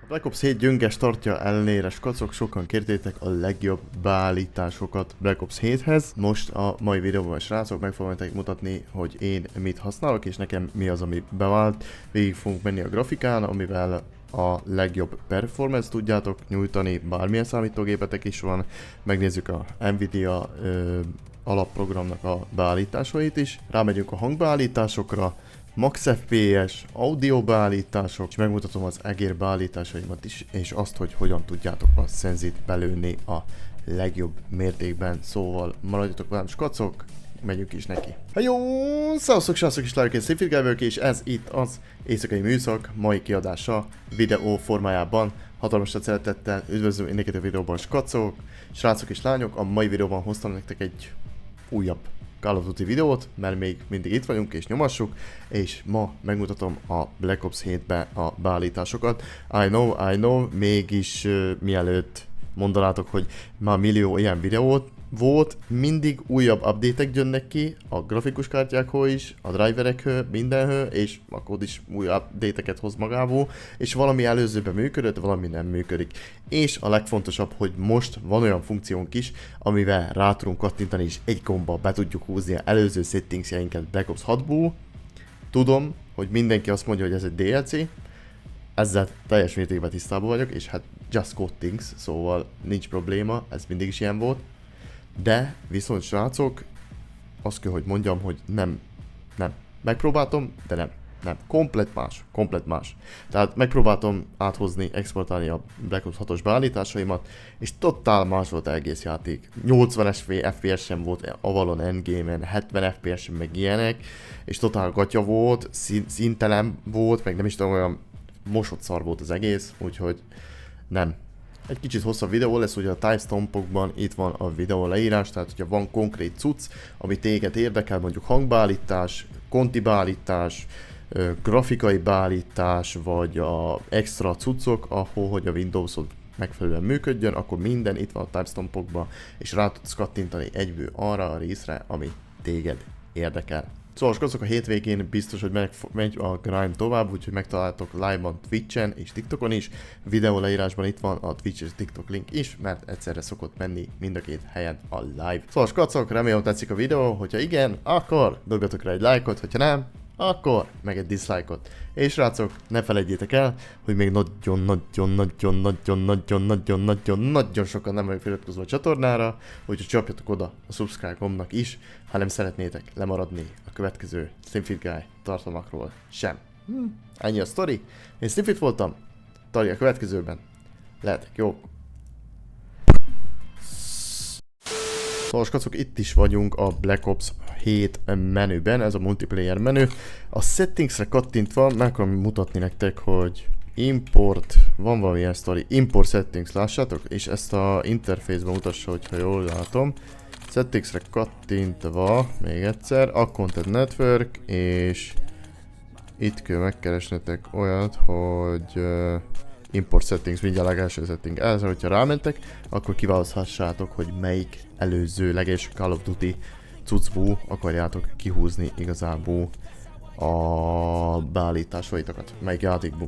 Black Ops 7 gyönge startja ellenére skacok, sokan kértétek a legjobb beállításokat Black Ops 7-hez. Most a mai videóban, srácok, meg fogom nektek mutatni, hogy én mit használok, és nekem mi az, ami bevált. Végig fogunk menni a grafikán, amivel a legjobb performance tudjátok nyújtani, bármilyen számítógépetek is van. Megnézzük a Nvidia alapprogramnak a beállításait is. Rámegyünk a hangbeállításokra, Max FPS, audio beállítások, és megmutatom az egér beállításaimat is, és azt, hogy hogyan tudjátok a szenzit belőni a legjobb mértékben. Szóval maradjatok velem, skacok, megyünk is neki. Jó, szavazok, srácok, és lányok, én Szifid Gábor, és ez itt az éjszakai műszak mai kiadása videó formájában. Hatalmas szeretettel üdvözlöm mindenkit a videóban, skacok, srácok és lányok. A mai videóban hoztam nektek egy újabb Call of Duty videót, mert még mindig itt vagyunk és nyomassuk, és ma megmutatom a Black Ops 7-be a beállításokat. I know, mégis mielőtt mondanátok, hogy már millió ilyen videót volt, mindig újabb update-ek jönnek ki, a grafikus kártyákhoz is, a driverekhez, mindenhő, és a kód is új update-eket hoz magából, és valami előzőben működött, valami nem működik. És a legfontosabb, hogy most van olyan funkciónk is, amivel rá tudunk kattintani, és egy gomba be tudjuk húzni az előző settingsjeinket Black Ops 6-ból. Tudom, hogy mindenki azt mondja, hogy ez egy DLC, ezzel teljes mértékben tisztában vagyok, és hát just code things, szóval nincs probléma, ez mindig is ilyen volt. De viszont srácok, azt kell, hogy mondjam, hogy nem. Megpróbáltam, de nem. Komplet más. Tehát megpróbáltam áthozni, exportálni a Black Ops 6-os beállításaimat, és totál más volt egész játék. 80 FPS sem volt Avalon Endgame-en, 70 FPS sem meg ilyenek, és totál gatya volt, színtelen volt, meg nem is tudom, olyan mosott szar volt az egész, úgyhogy nem. Egy kicsit hosszabb videó lesz, ugye a timestampokban itt van a videó leírás, tehát hogyha van konkrét cucc, ami téged érdekel, mondjuk hangbeállítás, konti beállítás, grafikai beállítás, vagy a extra cuccok, ahol hogy a Windowsod megfelelően működjön, akkor minden itt van a timestampokban, és rá tudsz kattintani egyből arra a részre, ami téged érdekel. Szóval azok a hétvégén biztos, hogy megy a grind tovább, úgyhogy megtaláltok live-ban Twitch-en és TikTokon is. Videó leírásban itt van a Twitch és TikTok link is, mert egyszerre szokott menni mind a két helyen a live. Szóval skacok, remélem tetszik a videó, hogyha igen, akkor dobjatok rá egy lájkot, hogyha nem, akkor meg egy dislike-ot. És srácok, ne felejtjétek el, hogy még nagyon sokan nem vagyok feliratkozva a csatornára, úgyhogy csapjatok oda a subscribe gombnak is, ha nem szeretnétek lemaradni a következő Slimfit Guy tartalmakról sem. Ennyi a sztori, én Slimfit voltam, Tari a következőben, lehetek jók. Szóval skacok, itt is vagyunk a Black Ops 7 menüben, ez a multiplayer menü. A settingsre kattintva meg akarom mutatni nektek, hogy import, van valamilyen sztori, import settings, lássátok, és ezt a interfészben mutassa, hogyha jól látom. Settingsre kattintva, még egyszer, a Content Network, és itt kell megkeresnetek olyat, hogy import settings, mindjárt legelső setting. Ezzel, hogyha rámentek, akkor kiválaszthassátok, hogy melyik előzőleges Call of Duty cuccból akarjátok kihúzni igazából a beállításaitokat, melyik játékból.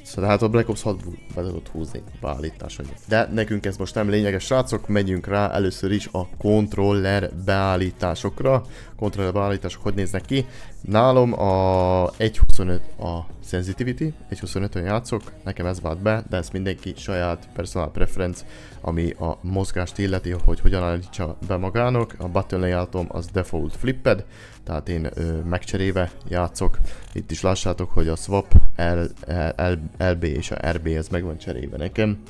Szóval hát a Black Ops 6-ból be tudod húzni a beállításaitokat. De nekünk ez most nem lényeges, srácok, megyünk rá először is a controller beállításokra. Controller beállítások hogy néznek ki? Nálam a 1.25 a sensitivity, 1.25-ön játszok, nekem ez vált be, de ezt mindenki saját personal preference, ami a mozgást illeti, hogy hogyan állítsa be magának. A button layout-om az default flipped, tehát én megcserélve játszok. Itt is lássátok, hogy a swap, LB és a RB ez meg van cserélve nekem,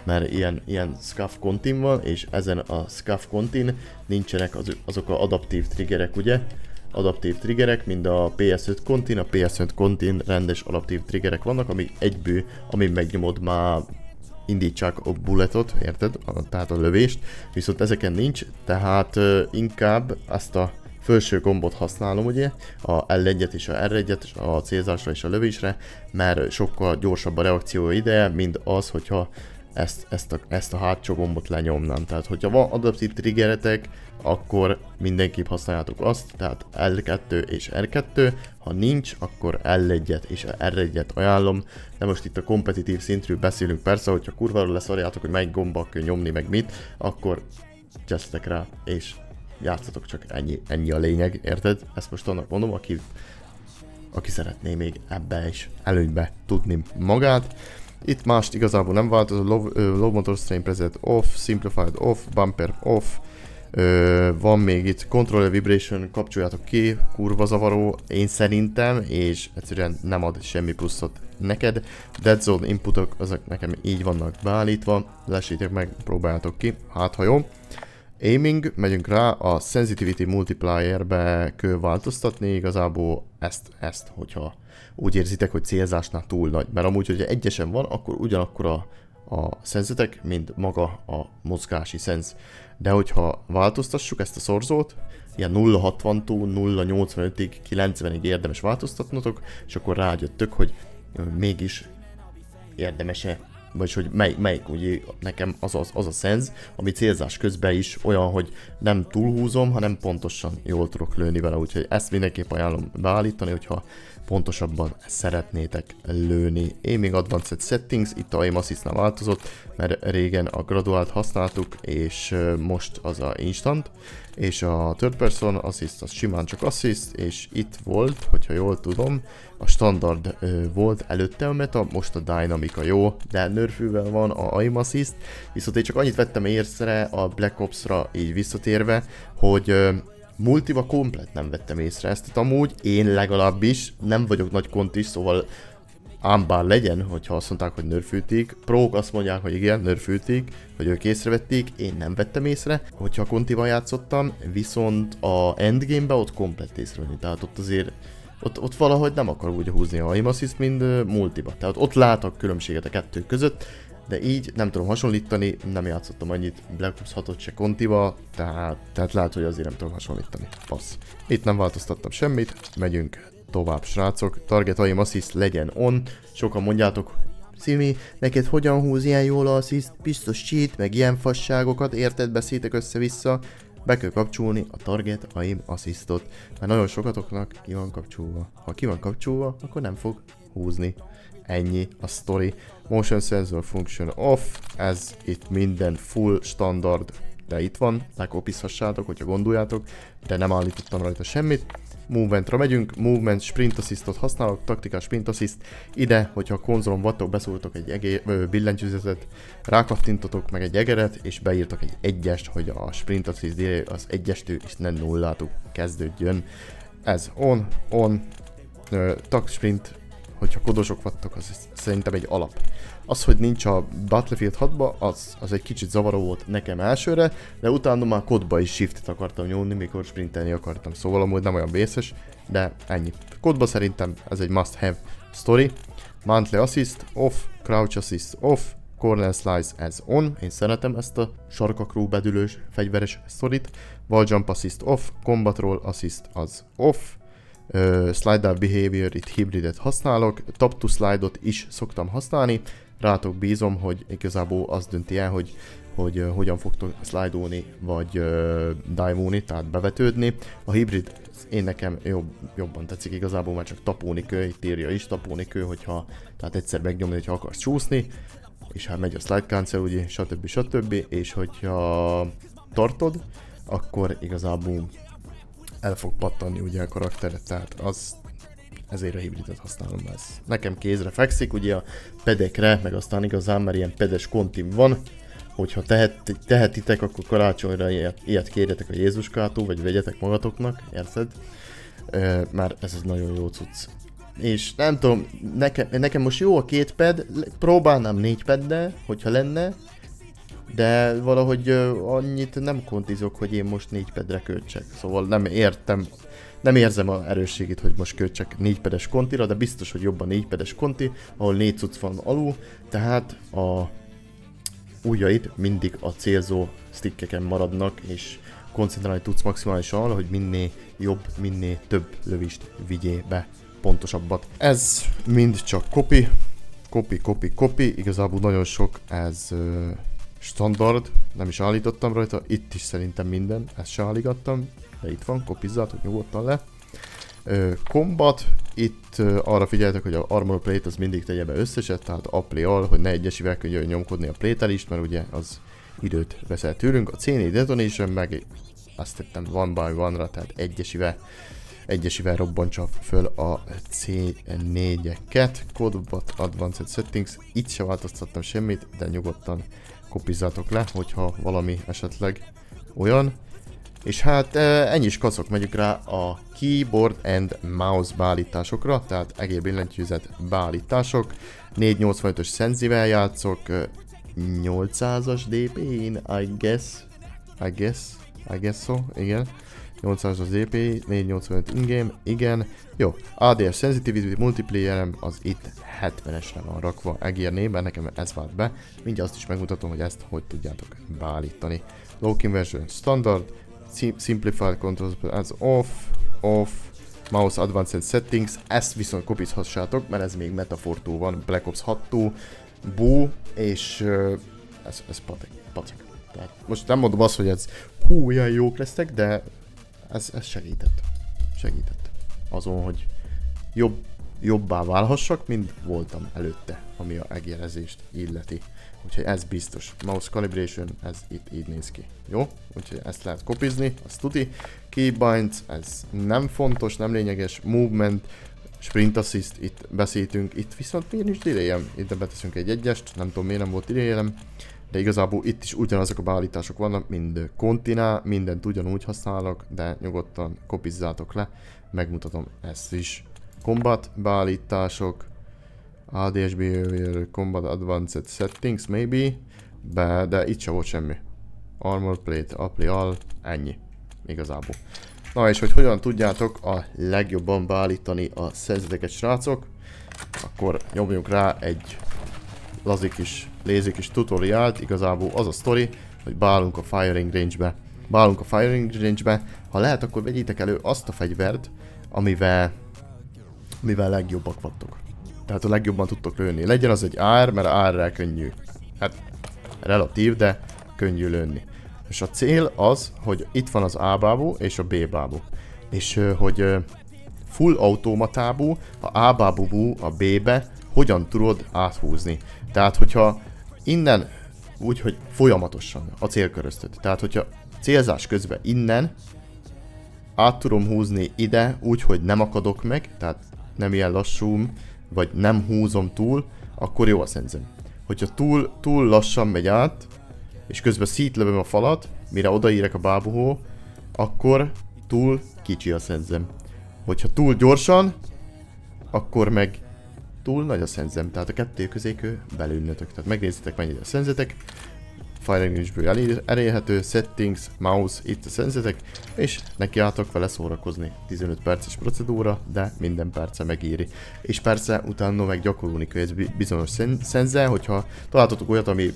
mert ilyen scuff contin van, és ezen a scuff contin nincsenek azok a adaptív triggerek, ugye? Adaptív triggerek, mind a PS5 contin, a PS5 contin rendes adaptív triggerek vannak, amik egyből, amin megnyomod már indítsák a bulletot, érted? Tehát a lövést, viszont ezeken nincs, tehát inkább ezt a felső gombot használom, ugye, a L1-et és a R1-et, a célzásra és a lövésre, mert sokkal gyorsabb a reakció ideje, mint az, hogyha ezt a hátsó gombot lenyomnám. Tehát, hogyha van adaptív triggeretek, akkor mindenképp használjátok azt, tehát L2 és R2, ha nincs, akkor L1-et és R1-et ajánlom, de most itt a kompetitív szintről beszélünk, persze, hogyha kurváról leszarjátok, hogy melyik gomba kell nyomni, meg mit, akkor csesztek rá, és játszatok, csak ennyi a lényeg, érted? Ezt most annak mondom, aki szeretné még ebbe is előnybe tudni magát. Itt mást igazából nem változó, low motor strain preset off, simplified off, bumper off, van még itt controller vibration, kapcsoljátok ki, kurva zavaró, én szerintem, és egyszerűen nem ad semmi pluszot neked. Dead zone inputok, azok nekem így vannak beállítva, lesítek meg, próbáljátok ki, hát ha jó. Aiming, megyünk rá, a sensitivity multiplierbe kell változtatni, igazából ezt, hogyha úgy érzitek, hogy célzásnál túl nagy. Mert amúgy, hogyha egyesen van, akkor ugyanakkor a szenzetek, mint maga a mozgási szenz. De hogyha változtassuk ezt a szorzót, ilyen 0.60-tól 0.85-ig, 90-ig érdemes változtatnotok, és akkor rájöttök, hogy mégis érdemes-e, vagyis hogy melyik ugye nekem az a szenz, ami célzás közben is olyan, hogy nem túlhúzom, hanem pontosan jól tudok lőni vele, úgyhogy ezt mindenképp ajánlom beállítani, hogyha pontosabban szeretnétek lőni. Aiming Advanced Settings, itt a Aim Assist-nál változott, mert régen a graduált használtuk, és most az a Instant, és a Third Person Assist az simán csak Assist, és itt volt, hogyha jól tudom, a standard volt előtte a meta, most a Dynamic a jó, de nerfűvel van a Aim Assist, viszont én csak annyit vettem észre a Black Ops-ra így visszatérve, hogy multiba komplet nem vettem észre ezt, tehát amúgy én legalábbis nem vagyok nagy kontis, szóval ám bár legyen, hogyha azt mondták, hogy nerfülték. Prók azt mondják, hogy igen, nerfülték, hogy ők észrevették, én nem vettem észre, hogyha a kontival játszottam, viszont a endgame-be ott komplet észrevenni, tehát ott azért ott valahogy nem akar úgy húzni a aim assist, mint multiba, tehát ott látok különbséget a kettő között, de így nem tudom hasonlítani, nem játszottam annyit Black Ops 6-ot se kontival, tehát lehet, hogy azért nem tudom hasonlítani. Passz. Itt nem változtattam semmit, megyünk tovább, srácok. Target aim assist legyen on. Sokan mondjátok, Szimi, neked hogyan húz ilyen jól a assist, biztos cheat, meg ilyen fasságokat, érted, beszéltek össze-vissza. Be kell kapcsolni a target aim assistot, mert nagyon sokatoknak ki van kapcsolva. Ha ki van kapcsolva, akkor nem fog húzni. Ennyi a story. Motion sensor function off, ez itt minden full standard, de itt van, lekopizhassátok, hogyha gondoljátok, de nem állítottam rajta semmit. Movementra megyünk, movement sprint assistot használok, taktikás sprint assist. Ide, hogyha a konzolon vagytok, beszóltok egy billentyűzetet, rákattintotok meg egy egeret, és beírtok egy egyest, hogy a sprint assist az egyestől, és nem nullától kezdődjön. Ez on, tak sprint, hogyha kodosok vagytok, az szerintem egy alap. Az, hogy nincs a Battlefield 6-ba, az egy kicsit zavaró volt nekem elsőre, de utána már kodba is shiftet akartam nyomni, mikor sprintelni akartam, szóval amúgy nem olyan vészes, de ennyi. Kodba szerintem ez egy must have story. Mantle assist off, crouch assist off, corner slice ez on, én szeretem ezt a sarkakrú bedülős fegyveres sztorit. Wall jump assist off, combat roll assist az off. Slide up behavior, itt hibridet használok, tap to slide-ot is szoktam használni, rátok bízom, hogy igazából az dönti el, hogy hogyan fogtok slide-olni, vagy dive-olni, tehát bevetődni. A hibrid én nekem jobban tetszik igazából, mert csak tapolni kell, itt írja is tapolni kell, hogyha tehát egyszer megnyomni, hogyha akarsz csúszni, és hát megy a slide cancel, ugye, stb. És hogyha tartod, akkor igazából el fog pattanni ugye a karakteret, tehát ezért a hibridet használom, ez nekem kézre fekszik, ugye a pedekre, meg aztán igazán, mert ilyen pedes kontim van, hogyha tehetitek, akkor karácsonyra ilyet kérjetek a Jézuskától, vagy vegyetek magatoknak, érted? Mert ez egy nagyon jó cucc. És nem tudom, nekem most jó a 2 pad, próbálnám 4 paddel, hogyha lenne, de valahogy annyit nem kontizok, hogy én most 4 padre költsek. Szóval nem érzem a erősségét, hogy most költsek 4 pades kontira, de biztos, hogy jobban 4 pades konti, ahol 4 cucc van alul, tehát a ujjait mindig a célzó stickeken maradnak, és koncentrálni tudsz maximálisan arra, hogy minél jobb, minél több lövést vigyél be, pontosabbat. Ez mind csak copy, Copy. Igazából nagyon sok ez standard, nem is állítottam rajta. Itt is szerintem minden, ezt se állítottam. De itt van, kopizzátok nyugodtan le. Combat, itt arra figyeltek, hogy a armor plate az mindig tegye be összeset, tehát apply all, hogy ne egyesivel jöjjön nyomkodni a plate-elist, mert ugye az időt veszel tőlünk. A C4 detonation meg azt tettem one by one-ra, tehát egyesivel robbantsa föl a C4-eket. Combat Advanced Settings, itt se változtattam semmit, de nyugodtan kopizzátok le, hogyha valami esetleg olyan. És hát ennyi is kacok, megyünk rá a keyboard and mouse beállításokra, tehát egér billentyűzet beállítások. 485-ös szenzivel játszok, 800-as DPI-n, I guess so, igen. 800-as DPI, 485 in-game, igen. Jó, ADS Sensitivity multiplayerem az itt 70-esre van rakva egér névben, nekem ez vált be. Mindjárt azt is megmutatom, hogy ezt hogy tudjátok beállítani. Low Conversion Standard, Simplified Controls as off, Mouse Advanced Settings, ezt viszont kopizhassátok, mert ez még Metaphor 2 van, Black Ops 6 2, Boo, és ez pacek. Tehát most nem mondom azt, hogy ez ilyen jók lesztek, de ez segített azon, hogy jobbá válhassak, mint voltam előtte, ami a egérezést illeti. Úgyhogy ez biztos. Mouse calibration, ez itt így néz ki. Jó? Úgyhogy ezt lehet kopizni, azt tuti. Keybinds, ez nem fontos, nem lényeges. Movement, sprint assist, itt beszéltünk. Itt viszont miért nincs delay-em? Itt beteszünk egy egyest, nem tudom miért nem volt delay-em. De igazából itt is ugyanazok a beállítások vannak, mind kontinál, mindent ugyanúgy használok, de nyugodtan kopizzátok le. Megmutatom ezt is. Combat beállítások. ADS Behavior, Combat Advanced Settings, maybe. De itt se volt semmi. Armor Plate, Apply All, ennyi. Igazából. Na és hogy hogyan tudjátok a legjobban beállítani a szenzeteket, srácok, akkor nyomjunk rá egy lazy kis tutoriált. Igazából az a sztori, hogy beállunk a firing range-be. Ha lehet, akkor vegyétek elő azt a fegyvert, amivel legjobbak vagytok. Tehát a legjobban tudtok lőni. Legyen az egy AR, mert AR-rel könnyű. Hát relatív, de könnyű lőni. És a cél az, hogy itt van az A bábú és a B bábú. És hogy full automatábú, a A bábú a B-be hogyan tudod áthúzni. Tehát hogyha innen úgy, hogy folyamatosan a célköröztöd. Tehát hogyha célzás közben innen át tudom húzni ide, úgy, hogy nem akadok meg, tehát nem ilyen lassú, vagy nem húzom túl, akkor jó a szenzem. Hogyha túl lassan megy át, és közben szétlövöm a falat, mire odaérek a bábuhó, akkor túl kicsi a szenzem. Hogyha túl gyorsan, akkor meg túl nagy a szenzem. Tehát a kettő közé kell belülnötök. Tehát megnézitek, mennyire a szenzetek. Firing range-ből elérhető, settings, mouse, itt a szenzetek, és nekiálltok vele szórakozni. 15 perces procedúra, de minden perce megéri. És persze utána meg gyakorolni kell bizonyos szenze, hogyha találtatok olyat, ami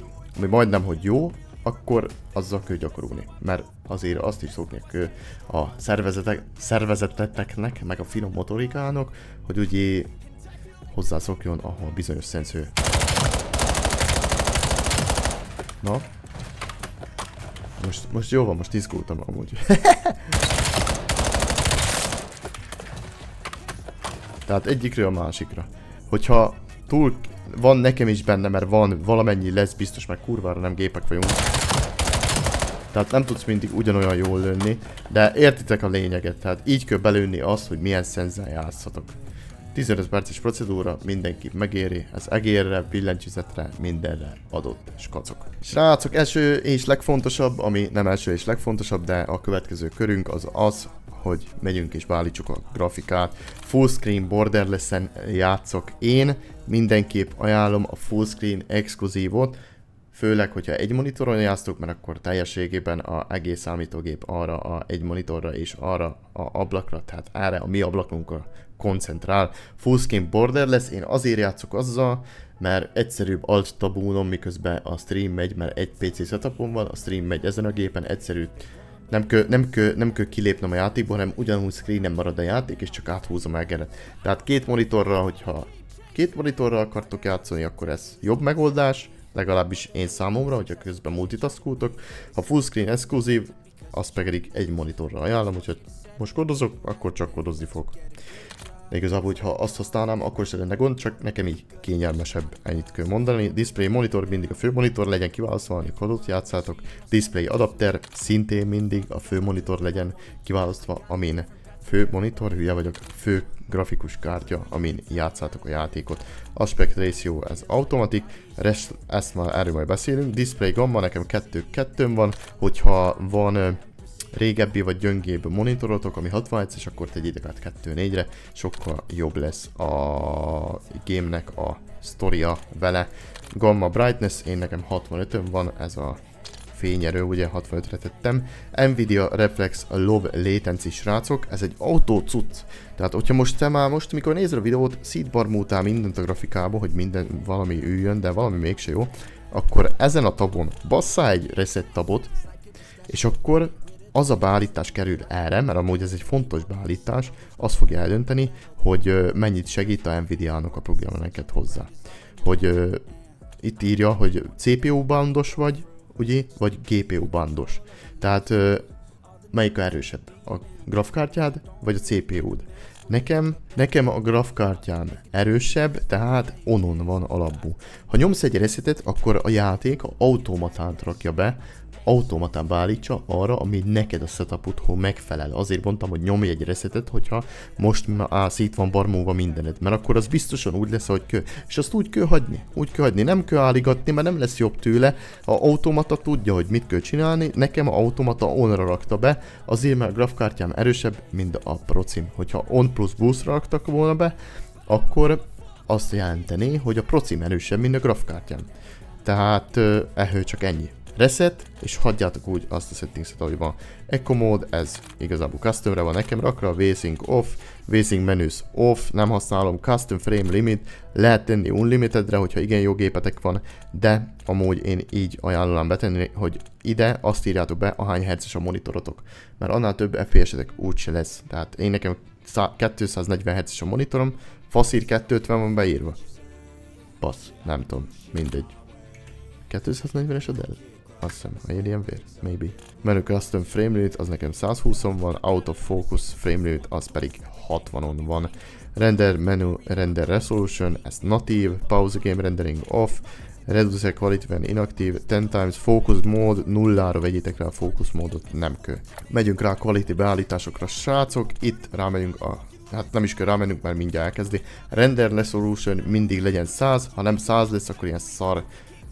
majdnem, hogy jó, akkor azzal kell gyakorolni. Mert azért azt is szoknak a szervezeteteknek, meg a finom motorikának, hogy ugye hozzászokjon ahol bizonyos szenző. Na. Most jó van, most izgultam amúgy. Tehát egyikről a másikra. Hogyha túl van nekem is benne, mert van valamennyi lesz biztos, meg kurvára nem gépek vagyunk. Tehát nem tudsz mindig ugyanolyan jól lőni, de értitek a lényeget, tehát így kell belőni azt, hogy milyen szenzen játsszatok. 15 perces procedúra, mindenki megéri, ez egérre, billentyűzetre, mindenre adott skacok. Srácok, első és legfontosabb, ami nem első és legfontosabb, de a következő körünk az, hogy megyünk és beállítsuk a grafikát. Fullscreen Borderless-en játszok én, mindenképp ajánlom a fullscreen exkluzívot, főleg, hogyha egy monitoron játsztok, mert akkor teljességében az egész számítógép arra a egy monitorra és arra a ablakra, tehát erre a mi ablakunkra koncentrál. Fullscreen Borderless, én azért játszok azzal, mert egyszerűbb alt tabúnom, miközben a stream megy, mert egy PC setupon van, a stream megy ezen a gépen, egyszerű. Nem kell kilépnem a játékból, hanem ugyanúgy screenen marad a játék, és csak áthúzom egeret. Tehát két monitorra, hogyha 2 monitorral akartok játszani, akkor ez jobb megoldás, legalábbis én számomra, hogyha közben multitaskultok. Ha fullscreen exkluzív, azt pedig egy monitorral ajánlom, úgyhogy most kodozok, akkor csak kodozni fog. De igazából, hogyha azt használnám, akkor se lenne gond, csak nekem így kényelmesebb, ennyit kell mondani. Display monitor mindig a fő monitor legyen kiválasztva, amikor kodot játszátok. Display adapter szintén mindig a fő monitor legyen kiválasztva, amin fő monitor, hülye vagyok, fő grafikus kártya, amin játszátok a játékot. Aspect ratio, ez automatik, ezt már erről majd beszélünk. Display gamma, nekem 2-2 van, hogyha van régebbi vagy gyöngébb monitorotok, ami 60 Hz, és akkor tegyétek át 2-4-re, sokkal jobb lesz a game-nek a sztoria vele. Gamma brightness, én nekem 65-ön van, ez a fényerő, ugye 65-re tettem. Nvidia Reflex Low Latency, srácok, ez egy autó cucc. Tehát, hogyha most, mikor nézed a videót, szétbarmultál mindent a grafikába, hogy minden valami üljön, de valami mégse jó, akkor ezen a tabon basszál egy reset tabot, és akkor az a beállítás kerül erre, mert amúgy ez egy fontos beállítás, az fogja eldönteni, hogy mennyit segít a Nvidia-nak a programja neked hozzá. Hogy itt írja, hogy CPU bandos vagy, ugye, vagy GPU bandos. Tehát melyik a erősebb? A grafkártyád, vagy a CPU-d? Nekem a grafkártyám erősebb, tehát onon van alapú. Ha nyomsz egy resetet, akkor a játék automatát rakja be, automatán beállítsa arra, ami neked a setupodhoz megfelel. Azért mondtam, hogy nyomj egy resetet, hogyha most itt van barmulva mindened, mert akkor az biztosan úgy lesz, hogy kő. És azt úgy kell hagyni, nem kell álligatni, mert nem lesz jobb tőle. A automata tudja, hogy mit kell csinálni, nekem a automata onra rakta be, azért mert a grafkártyám erősebb, mint a procim. Hogyha on plus boost-ra raktak volna be, akkor azt jelenteni, hogy a procim erősebb, mint a grafkártyám. Tehát ehhez csak ennyi. Reset, és hagyjátok úgy azt a settingset, ahogy van. Eco Mode, ez igazából customre van nekem rakva, VSync off, VSync menus off, nem használom, custom frame limit, lehet tenni unlimitedre, hogyha igen jó gépetek van, de amúgy én így ajánlom betenni, hogy ide azt írjátok be, ahány hertzes a monitorotok, mert annál több FPS-etek úgyse lesz. Tehát én nekem 240 hertzes a monitorom, faszír 250 van beírva. Passz, nem tudom, mindegy. 240-es a Dell? Azt hiszem, Alienware, maybe. Menu Custom Frame Limit, az nekem 120-on van, Out of Focus Frame Limit, az pedig 60-on van. Render Menu, Render Resolution, ez natív, Pause Game Rendering Off, Reduce Quality when inactive, 10 times Focus Mode, nullára vegyétek rá a Focus módot, nem kell. Megyünk rá a Quality beállításokra, srácok, itt rámegyünk hát nem is kell rámennünk, mert mindjárt elkezdi. Render Resolution mindig legyen 100, ha nem 100 lesz, akkor ilyen szar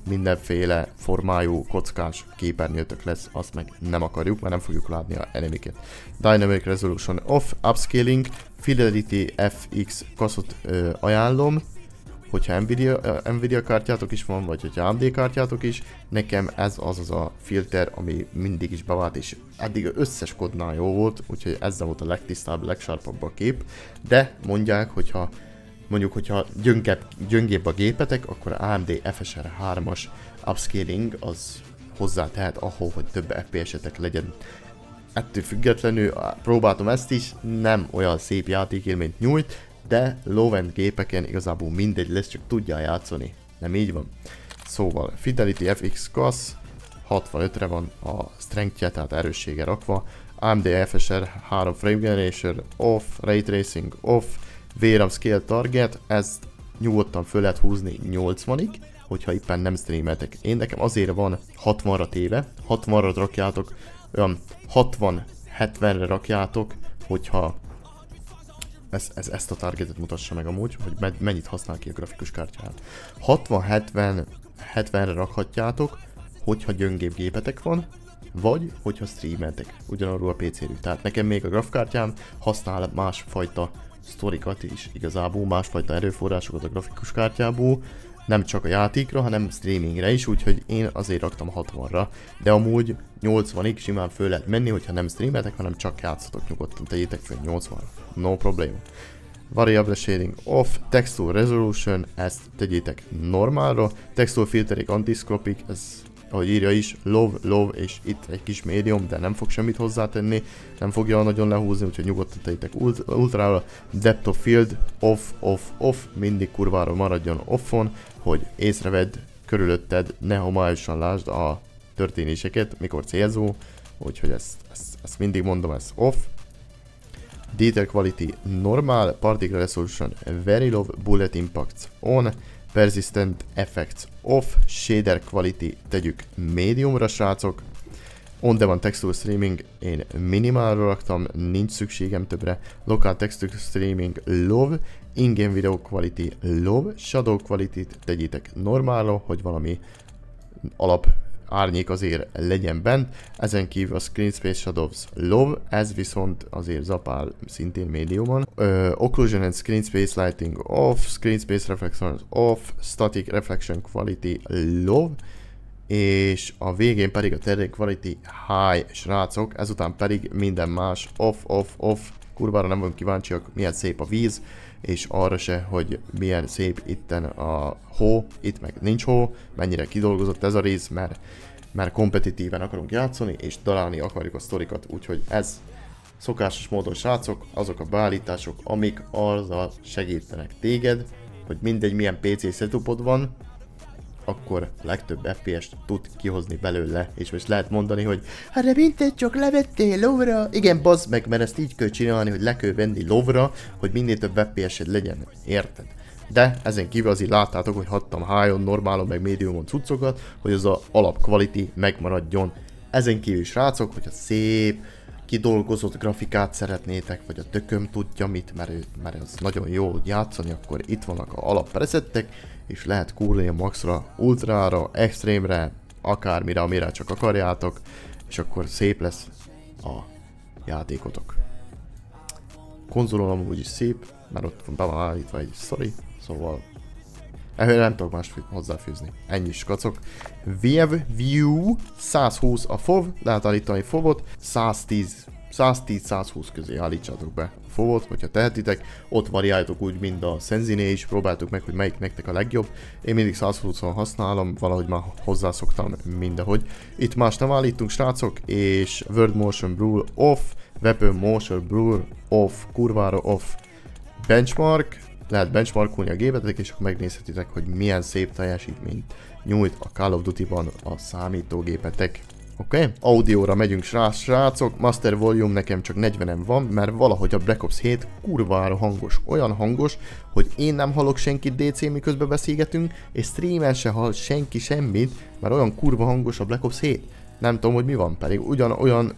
mindenféle formájú, kockás képernyőtök lesz, azt meg nem akarjuk, mert nem fogjuk látni a enemiket. Dynamic Resolution Off, Upscaling, Fidelity FX kaszot ajánlom, hogyha Nvidia kártyátok is van, vagy hogyha AMD kártyátok is, nekem ez az a filter, ami mindig is bevált, és eddig összes kodnál jó volt, úgyhogy ezzel volt a legtisztább, legsárpabb a kép, de mondják, hogyha gyöngébb a gépetek, akkor AMD FSR 3-as upscaling az hozzá tehet ahhoz, hogy több FPS-etek legyen. Ettől függetlenül próbáltam ezt is, nem olyan szép játékélményt nyújt, de low-end gépeken igazából mindegy lesz, csak tudja játszani. Nem így van. Szóval Fidelity FX CAS 65-re van a strengthje, tehát erőssége rakva. AMD FSR 3 Frame Generation off, Ray Tracing off, VRAM Scale Target, ezt nyugodtan föl lehet húzni 80-ig, hogyha éppen nem streameltek. Én nekem azért van 60-ra téve, 60-ra rakjátok, olyan 60-70-re rakjátok, hogyha ezt a targetet mutassa meg amúgy, hogy mennyit használ ki a grafikus kártyát. 60-70-re rakhatjátok, hogyha gyöngébb gépetek van, vagy hogyha streameltek, ugyanarról a PC-ről. Tehát nekem még a grafikkártyám használ másfajta sztorikat is, igazából másfajta erőforrásokat a grafikus kártyából, nem csak a játékra, hanem streamingre is, úgyhogy én azért raktam 60-ra, de amúgy 80-ig simán föl lehet menni, hogyha nem streameltek, hanem csak játszatok, nyugodtan tegyétek fel 80-ra, no problem. Variable Shading Off, Texture Resolution, ezt tegyétek normálra, Texture Filtering Antiscopic, ez ahogy írja is, low, és itt egy kis médium, de nem fog semmit hozzátenni, nem fogja nagyon lehúzni, úgyhogy nyugodtan tegyétek ultrára. Depth of field, off, mindig kurvára maradjon offon, hogy észrevedd körülötted, ne homályosan lásd a történéseket, mikor célzó, úgyhogy ezt mindig mondom, ez off. Detail quality normal, particle resolution very low, bullet impacts on, persistent effects off, shader quality tegyük mediumra srácok, on demand texture streaming én minimálra raktam, nincs szükségem többre, local texture streaming low, in-game video quality low, shadow quality-t tegyétek normálra, hogy valami alap árnyék azért legyen bent, ezen kívül a Screen Space Shadows low, ez viszont azért zapál szintén médiumon. Occlusion and Screen Space Lighting off, Screen Space Reflection off, Static Reflection Quality low, és a végén pedig a Terrain Quality high, srácok, ezután pedig minden más off, kurvára nem vagyunk kíváncsiak, milyen szép a víz, és arra se, hogy milyen szép itten a hó, itt meg nincs hó, mennyire kidolgozott ez a rész, mert kompetitíven akarunk játszani, és találni akarjuk a sztorikat, úgyhogy ez szokásos módon srácok, azok a beállítások, amik azzal segítenek téged, hogy mindegy milyen PC setupod van, akkor legtöbb FPS-t tud kihozni belőle, és most lehet mondani, hogy hát de mindegy, csak levettél lowra. Igen, bazd meg, mert ezt így kell csinálni, hogy le kell venni lowra, hogy minél több FPS-ed legyen, érted? De ezen kívül azért láttátok, hogy hattam high-on, normálon, meg mediumon cuccokat, hogy az a alap quality megmaradjon. Ezen kívül srácok, hogyha szép, kidolgozott grafikát szeretnétek, vagy a tököm tudja mit, mert az nagyon jó játszani, akkor itt vannak a alappresettek, és lehet kúrni a maxra, ultrára, extrémre, akármire, amire csak akarjátok, és akkor szép lesz a játékotok. Konzolon amúgy is szép, mert ott van be van állítva egy sztori, szóval ehhez nem tudok más hozzáfűzni. Ennyi is kacok. View 120 a FOV, lehet állítani FOV-ot, 110-120 közé állítsátok be a FOV-ot, hogyha tehetitek, ott variáljátok úgy, mint a Senziné is, próbáltuk meg, hogy melyik nektek a legjobb. Én mindig 120-on használom, valahogy már hozzászoktam mindehogy. Itt más nem állítunk srácok, és World Motion Blur off, Weapon Motion Blur off, kurvára off, benchmark, lehet benchmarkolni a gépetek, és akkor megnézhetitek, hogy milyen szép teljesítményt nyújt a Call of Duty-ban a számítógépetek. Oké? Audióra megyünk srácok, Master Volume nekem csak 40-en van, mert valahogy a Black Ops 7 kurvára hangos. Olyan hangos, hogy én nem hallok senkit DC miközben beszélgetünk, és streamen se hall senki semmit, mert olyan kurva hangos a Black Ops 7. Nem tudom, hogy mi van, pedig ugyanolyan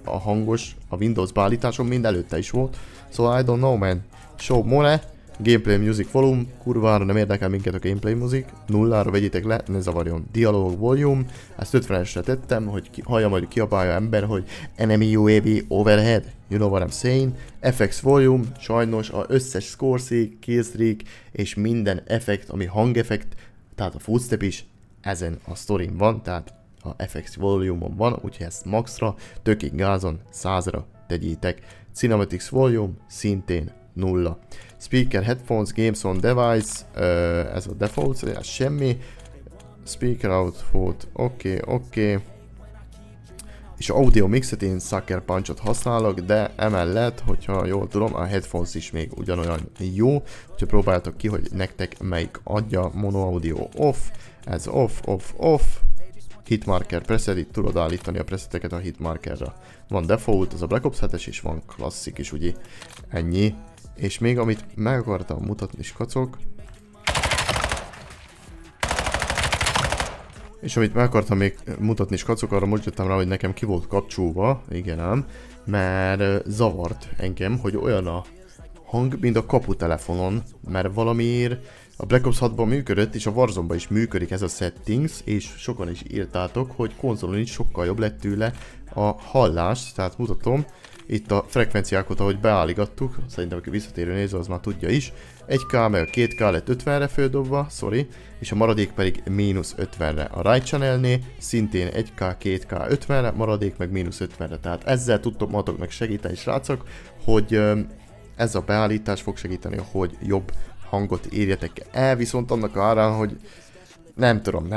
a hangos a Windows beállításon, mind előtte is volt. Szóval I don't know man. Show more. Gameplay Music Volume, kurvára nem érdekel minket a Gameplay Music, nullára vegyétek le, ne zavarjon. Dialog Volume, ezt 50-esre tettem, hogy hallja majd kiabálja ember, hogy Enemy UAV Overhead, you know what I'm saying. FX Volume, sajnos az összes score-szék, killstreak és minden effekt, ami hangeffekt, tehát a footstep is ezen a sztorin van, tehát a FX Volume-on van, úgyhogy ezt maxra, tökig gázon, 100-ra tegyétek. Cinematics Volume, szintén 0. Speaker, headphones, games on device, ez a default, ez semmi. Speaker output, oké. És audio mixet én Sucker Punch-ot használok, de emellett, hogyha jól tudom, a headphones is még ugyanolyan jó. Úgyhogy próbáljátok ki, hogy nektek melyik adja. Mono audio off, ez off. Hitmarker preset, itt tudod állítani a preseteket a hitmarkerra. Van default, az a Black Ops 7-es, és van klasszik is, ugye. Ennyi. És még amit meg akartam mutatni is kacok. És amit meg akartam még mutatni is kacok, arra most jöttem rá, hogy nekem ki volt kapcsolva, igen ám, mert zavart engem, hogy olyan a hang, mint a kaputelefonon, mert valamiért a Black Ops 6-ban működött, és a Warzone-ban is működik ez a settings, és sokan is írtátok, hogy konzolon is sokkal jobb lett tőle a hallás, tehát mutatom. Itt a frekvenciákat, ahogy beállítgattuk, szerintem aki visszatérő néző, az már tudja is. 1K meg a 2K lett 50-re földobva, sorry, és a maradék pedig mínusz 50-re. A right channelnél szintén 1K, 2K 50-re, maradék meg mínusz 50-re. Tehát ezzel tudtok magatoknak segíteni, srácok, hogy ez a beállítás fog segíteni, hogy jobb hangot érjetek el, viszont annak árán, hogy nem tudom.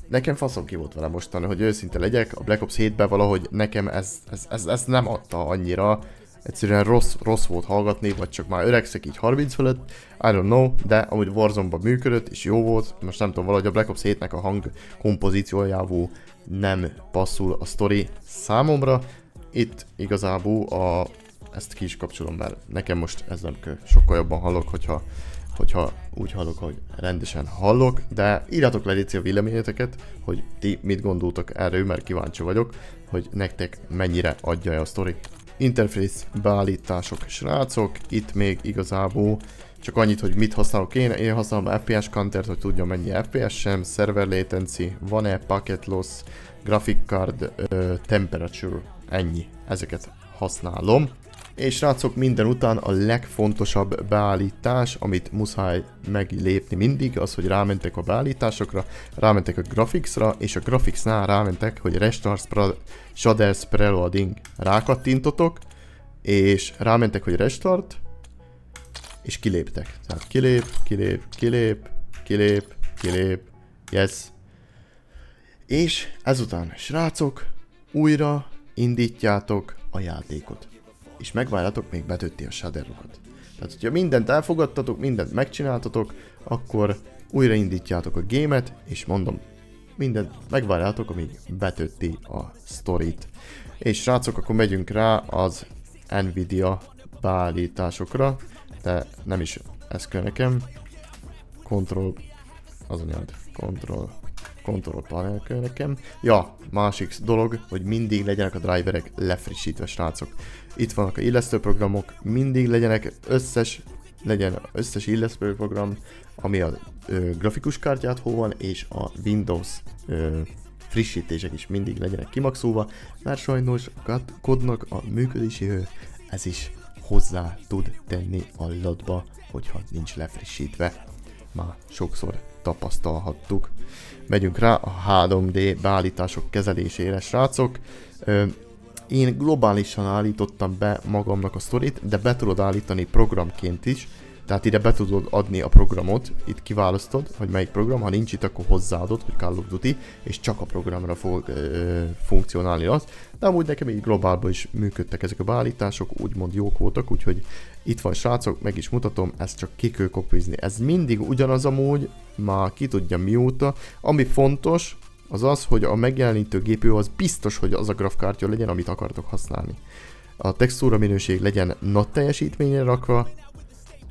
nekem faszom ki volt vele mostan, hogy őszinte legyek, a Black Ops 7-ben valahogy nekem ez nem adta annyira, egyszerűen rossz volt hallgatni, vagy csak már öregszek így 30 fölött, I don't know, de amúgy Warzone-ban működött, és jó volt, most nem tudom, valahogy a Black Ops 7-nek a hang kompozíciójávú nem passzul a sztori számomra, itt igazából ezt ki is kapcsolom, mert nekem most ez nem sokkal jobban hallok, hogyha úgy hallok, hogy rendesen hallok, de írjátok le légy a véleményeteket, hogy ti mit gondoltok erről, mert kíváncsi vagyok, hogy nektek mennyire adja a sztori. Interface beállítások, srácok, itt még igazából csak annyit, hogy mit használok én használom FPS countert, hogy tudjam mennyi FPS-sem, server latency, van-e packet loss, graphic card, temperature, ennyi, ezeket használom. És srácok, minden után a legfontosabb beállítás, amit muszáj meglépni mindig, az, hogy rámentek a beállításokra, rámentek a graphicsra, és a graphicsnál rámentek, hogy Restart Shaders Preloading. Rákattintotok, és rámentek, hogy Restart, és kiléptek. Tehát kilép, yes. És ezután, srácok, újra indítjátok a játékot. És megvárjátok, még betölti a shaderokat. Tehát, hogyha mindent elfogadtatok, mindent megcsináltatok, akkor újraindítjátok a gémet, és mondom, mindent megvárjátok, amíg betölti a sztorit. És srácok, akkor megyünk rá az Nvidia beállításokra, de nem is ez kell nekem. Control panel kell nekem. Ja, másik dolog, hogy mindig legyenek a driverek lefrissítve, srácok. Itt vannak a illesztő programok, mindig legyenek összes illesztő program, ami a grafikus kártyától van, és a Windows frissítések is mindig legyenek kimaxolva, mert sajnos a kodnak a működési ez is hozzá tud tenni a lotba, hogyha nincs lefrissítve. Már sokszor tapasztalhattuk. Megyünk rá a 3D beállítások kezelésére, srácok. Én globálisan állítottam be magamnak a sztorit, de be tudod állítani programként is. Tehát ide be tudod adni a programot, itt kiválasztod, hogy melyik program, ha nincs itt, akkor hozzáadod, hogy Call of Duty, és csak a programra fog funkcionálni az. De amúgy nekem így globálban is működtek ezek a beállítások, úgymond jók voltak, úgyhogy itt van, srácok, meg is mutatom, ezt csak ki kell kopizni. Ez mindig ugyanaz amúgy, már ki tudja mióta. Ami fontos, az az, hogy a megjelenítő GPU az biztos, hogy az a grafkártya legyen, amit akartok használni. A textúra minőség legyen nagy teljesítményre rakva,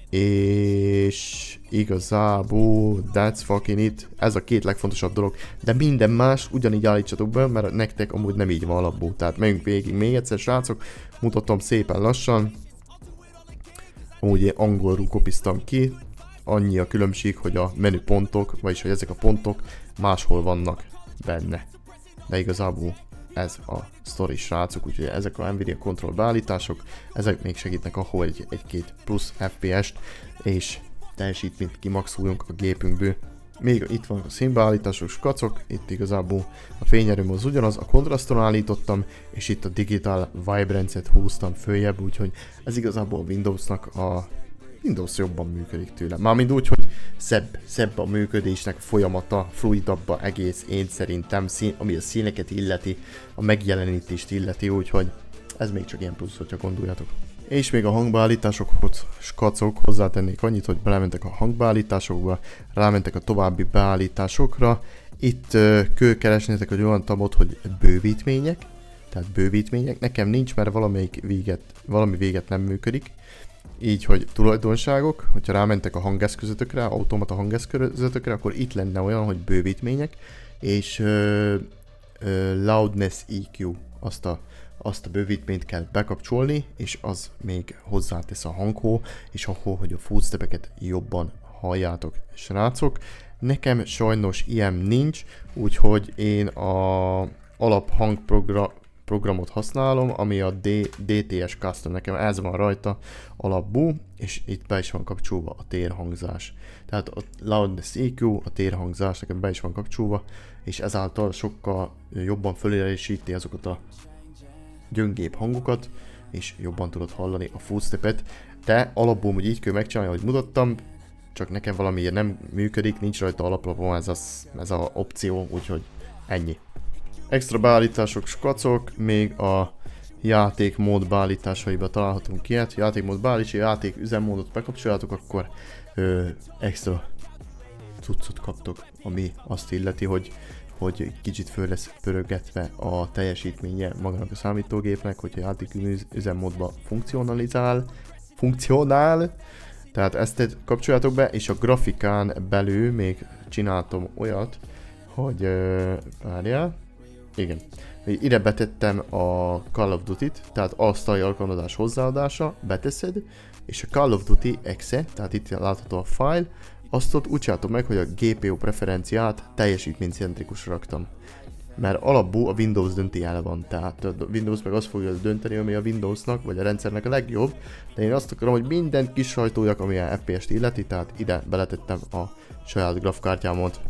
és igazából that's fucking it. Ez a két legfontosabb dolog. De minden más ugyanígy állítsatok be, mert nektek amúgy nem így van alapból. Tehát megyünk végig még egyszer, srácok. Mutatom szépen lassan. Amúgy én angolul kopiztam ki. Annyi a különbség, hogy a menüpontok, vagyis hogy ezek a pontok máshol vannak benne. De igazából ez a sztori, srácok, úgyhogy ezek a Nvidia Control beállítások, ezek még segítnek ahol egy-két plusz FPS-t és teljesítményt kimaxoljunk a gépünkből. Még itt van a színbeállítások, skacok, itt igazából a fényerőm az ugyanaz, a kontraszton állítottam, és itt a Digital Vibrance-et húztam följebb, úgyhogy ez igazából a Windowsnak a Windows jobban működik tőle. Mármint úgy, hogy szebb a működésnek folyamata, fluidabb egész, én szerintem, ami a színeket illeti, a megjelenítést illeti, úgyhogy ez még csak ilyen plusz, hogyha gondoljátok. És még a hangbeállításokhoz, skacok, hozzátennék annyit, hogy belementek a hangbeállításokba, rámentek a további beállításokra. Itt kell keresnétek egy olyan tabot, hogy bővítmények, tehát bővítmények. Nekem nincs, mert valami véget nem működik. Így, hogy tulajdonságok, hogyha rámentek a hangeszközötökre, automata hangeszközötökre, akkor itt lenne olyan, hogy bővítmények, és loudness EQ, azt a bővítményt kell bekapcsolni, és az még hozzátesz a hanghoz, és ahol, hogy a footstepeket jobban halljátok, srácok. Nekem sajnos ilyen nincs, úgyhogy én a alap hangprogramot használom, ami a DTS Custom, nekem ez van rajta alapból, és itt be is van kapcsolva a térhangzás. Tehát a Loudness EQ, a térhangzás nekem be is van kapcsolva, és ezáltal sokkal jobban föléresíti azokat a gyöngébb hangokat, és jobban tudod hallani a footstepet, de alapból úgy így kell megcsinálni, ahogy mutattam, csak nekem valamiért nem működik, nincs rajta alaplapon ez a opció, úgyhogy ennyi. Extra beállítások, skacok, még a játékmód beállításaiba találhatunk ilyet. Játékmód beállítás, játék üzemmódot bekapcsoljátok, akkor extra cuccot kaptok, ami azt illeti, hogy kicsit föl lesz pörögetve a teljesítménye magának a számítógépnek, hogyha játék üzemmódba funkcionál. Tehát ezt kapcsoljátok be, és a grafikán belül még csináltam olyat, hogy várjál. Igen. Ide betettem a Call of Duty-t, tehát asztali alkalmazás hozzáadása, beteszed, és a Call of Duty exe, tehát itt látható a file, azt ott úgy csináltam meg, hogy a GPU preferenciát teljesítménycentrikusra raktam. Mert alapból a Windows dönti el van, tehát a Windows meg azt fogja dönteni, ami a Windowsnak vagy a rendszernek a legjobb, de én azt akarom, hogy minden kis sajtójak, ami a FPS-t illeti, tehát ide beletettem a saját grafkártyámat.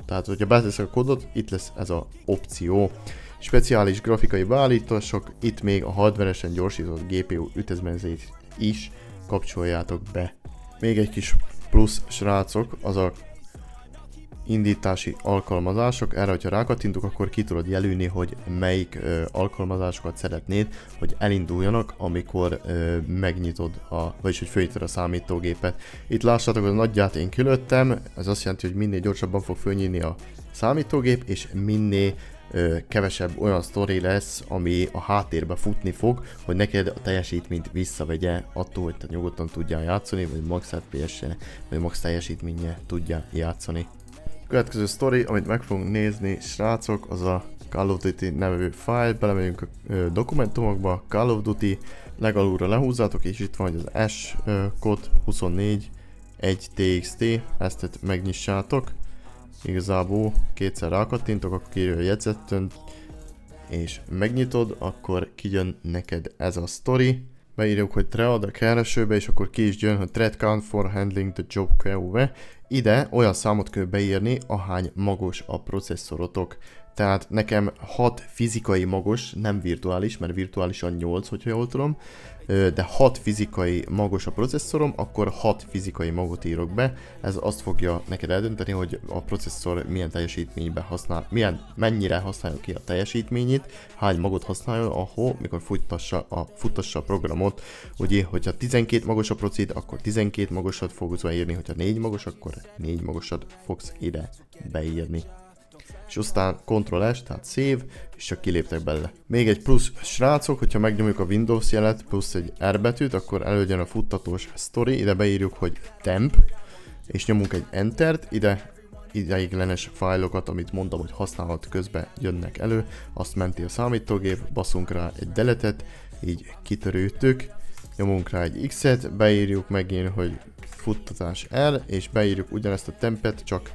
Tehát, hogyha beteszek a kódot, itt lesz ez az opció. Speciális grafikai beállítások, itt még a hardveresen gyorsított GPU ütezményét is kapcsoljátok be. Még egy kis plusz, srácok, az a indítási alkalmazások. Erre, hogyha rákattintok, akkor ki tudod jelölni, hogy melyik alkalmazásokat szeretnéd, hogy elinduljanak, amikor megnyitod, vagyis hogy fölnyitod a számítógépet. Itt lássátok, az nagyját én kilőttem, ez azt jelenti, hogy minél gyorsabban fog fölnyitni a számítógép, és minél kevesebb olyan sztori lesz, ami a háttérbe futni fog, hogy neked a teljesítményt visszavegye attól, hogy te nyugodtan tudjál játszani, vagy max FPS-e, vagy max teljesítménye tudjál játszani. Következő sztori, amit meg fogunk nézni, srácok, az a Call of Duty nevű file, belemegyünk a dokumentumokba, Call of Duty, legalulra lehúzzátok, és itt van az S kod 24 1TXT, ezt megnyissátok. Igazából kétszer rákattintok, akkor kiírja a jegyzettön, és megnyitod, akkor kijön neked ez a sztori. Beírjuk, hogy thread a keresőbe, és akkor ki is jön, hogy thread count for handling the job queue. Ide olyan számot kell beírni, ahány magos a processzorotok. Tehát nekem 6 fizikai magos, nem virtuális, mert virtuálisan 8, hogyha jól tudom, de 6 fizikai magos a processzorom, akkor 6 fizikai magot írok be. Ez azt fogja neked eldönteni, hogy a processzor milyen teljesítményben használ, mennyire használja ki a teljesítményét, hány magot használjon, ahol, mikor futtassa a programot. Ugye, hogyha 12 magos a procid, akkor 12 magosat fogsz beírni, hogyha 4 magos, akkor 4 magosat fogsz ide beírni. És aztán Ctrl-S, tehát Save, és csak kiléptek belőle. Még egy plusz, srácok, hogyha megnyomjuk a Windows jelet, plusz egy R betűt, akkor előjön a futtatós story, ide beírjuk, hogy temp, és nyomunk egy Entert, ide ideiglenes fájlokat, amit mondtam, hogy használat közben jönnek elő, azt menti a számítógép, baszunk rá egy deletet, így kitörültük, nyomunk rá egy X-et, beírjuk megint, hogy futtatás R, és beírjuk ugyanezt a tempet, csak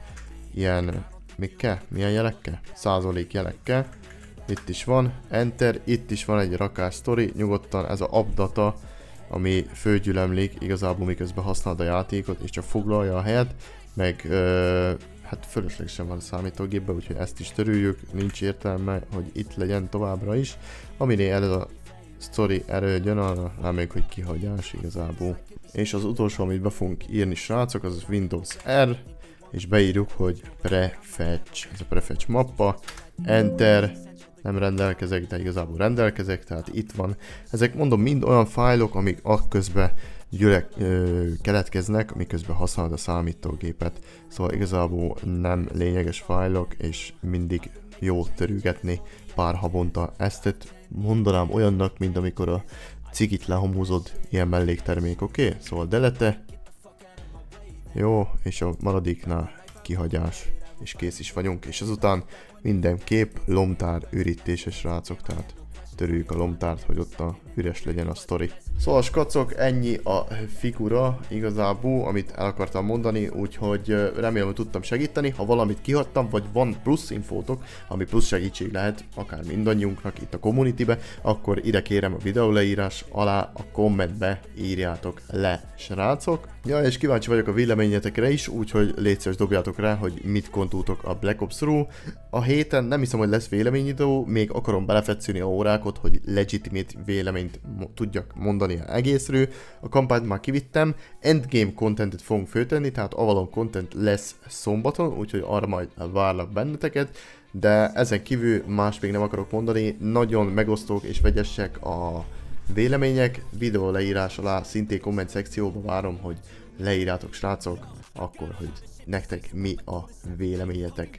ilyen mikkel? Milyen jelekkel? Százalék jelekkel. Itt is van, Enter, itt is van egy rakás sztori, nyugodtan ez a appdata, ami fölgyülemlik igazából miközben használod a játékot, és csak foglalja a helyet, meg hát fölöslegesen van a számítógépben, úgyhogy ezt is törüljük, nincs értelme, hogy itt legyen továbbra is. Aminél ez a sztori erőjön, arra reméljük, hogy kihagyás igazából. És az utolsó, amit be fogunk írni, srácok, az Windows R, és beírjuk, hogy prefetch, ez a prefetch mappa, Enter, nem rendelkezek, de igazából rendelkezek, tehát itt van. Ezek mondom mind olyan fájlok, amik akközben keletkeznek, miközben használod a számítógépet. Szóval igazából nem lényeges fájlok, és mindig jó törügetni pár havonta. Ezt mondanám olyannak, mint amikor a cigit lehomózod, ilyen melléktermék, oké? Szóval delete. Jó, és a maradéknál kihagyás, és kész is vagyunk, és azután mindenképp lomtár ürítése, srácok, tehát törüljük a lomtárt, hogy ott üres legyen a sztori. Szóval skacok, ennyi a figura igazából, amit el akartam mondani, úgyhogy remélem, hogy tudtam segíteni. Ha valamit kihagytam, vagy van plusz infótok, ami plusz segítség lehet, akár mindannyiunknak itt a communitybe, akkor ide kérem a videó leírás alá a kommentbe írjátok le, srácok. Ja, és kíváncsi vagyok a véleményetekre is, úgyhogy légy szíves, dobjátok rá, hogy mit gondoltok a Black Ops-ról. A héten nem hiszem, hogy lesz véleményidő, még akarom belefetszülni a órákot, hogy legitimate véleményt tudjak mondani egészről. A kampányt már kivittem, endgame contentet fogunk föltenni, tehát Avalon content lesz szombaton, úgyhogy arra majd várlak benneteket. De ezen kívül más még nem akarok mondani, nagyon megosztók és vegyesek a vélemények, videó leírás alá, szintén komment szekcióba várom, hogy leírjátok srácok, akkor hogy nektek mi a véleményetek.